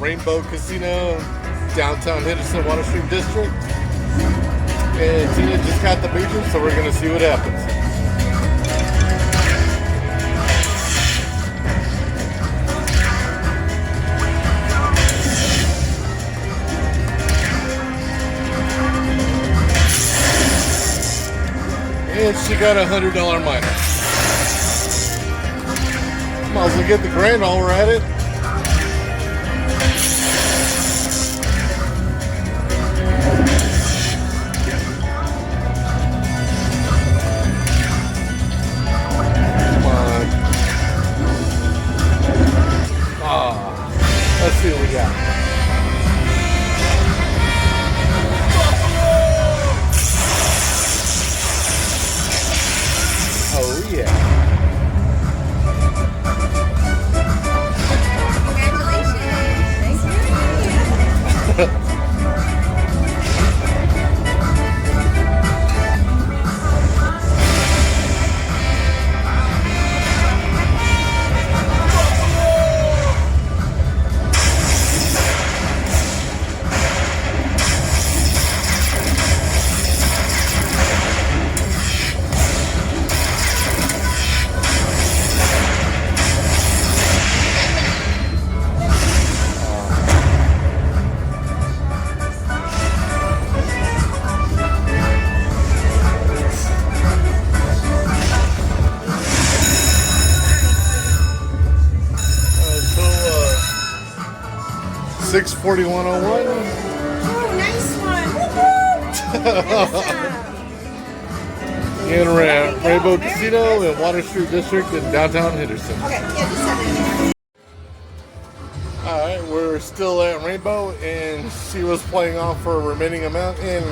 Rainbow Casino, downtown Henderson, Water Street District. And Tina just got the beaches, so we're going to see what happens. And she got $100 minor. Might as well get the grand while we're at it. Come on. Let's see what we got. Oh yeah. $641.01. Oh, nice one. In Rainbow Casino in Water Street District in downtown Henderson. Okay, yeah, just send it. Alright, we're still at Rainbow and she was playing off her remaining amount and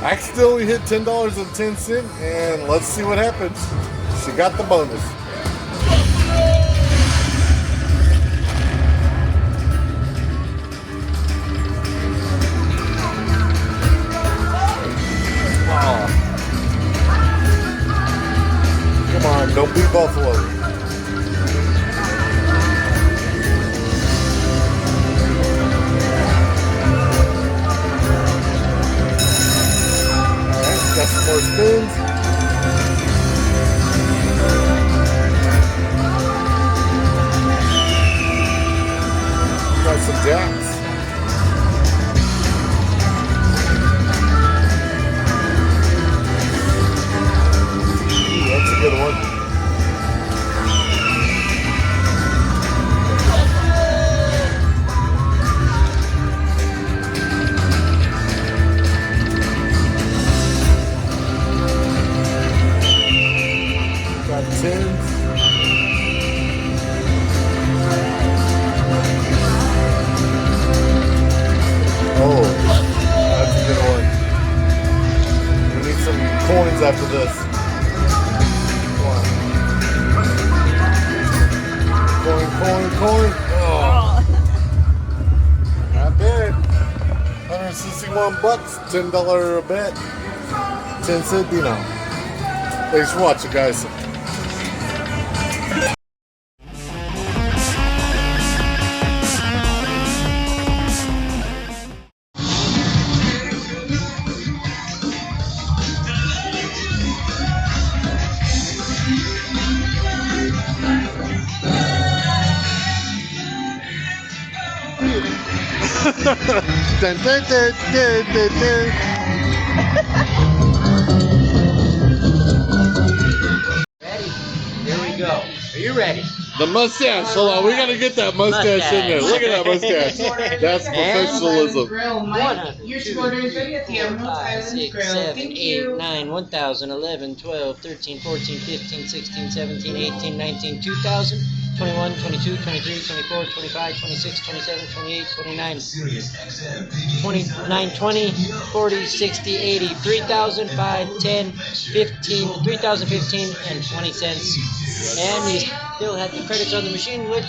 accidentally hit $10.10 and let's see what happens. She got the bonus. Come on, don't be Buffalo. Alright, got some more spins. Got some jacks. That's a good one. Got tens. Oh, that's a good one. We need some coins after this. Coin. Oh. Not bad. 161 bucks, $10 a bet. 10 cent dino. Thanks for watching, guys. Dun, dun, dun, dun, dun, dun. Ready? Here we go. Are you ready? The mustache. Hold on, we gotta get that mustache in there. Look at that mustache. That's professionalism. 100, Your 2, order is 3, ready at the 4, Emerald 5, Islands 6, Grill. 7, Thank 8, you. 9, 1,000, 11, 12, 13, 14, 15, 16, 17, 18, 19, 2,000, 21, 22, 23, 24, 25, 26, 27, 28, 29, 29, 20, 40, 60, 80, 3,000, 5, 10, 15, 3,015, and 20 cents. And you still have the credits on the machine with...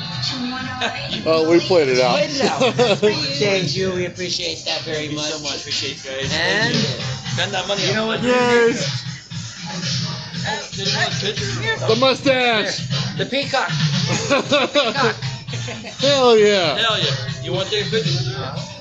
Oh, we played it out. Played it out. Thank you. We appreciate that very much. So much. Appreciate you guys. And Spend that money. you know what? Yes. Did you want a picture? The mustache. The peacock. Peacock. Hell yeah. Hell yeah. You want to take a picture?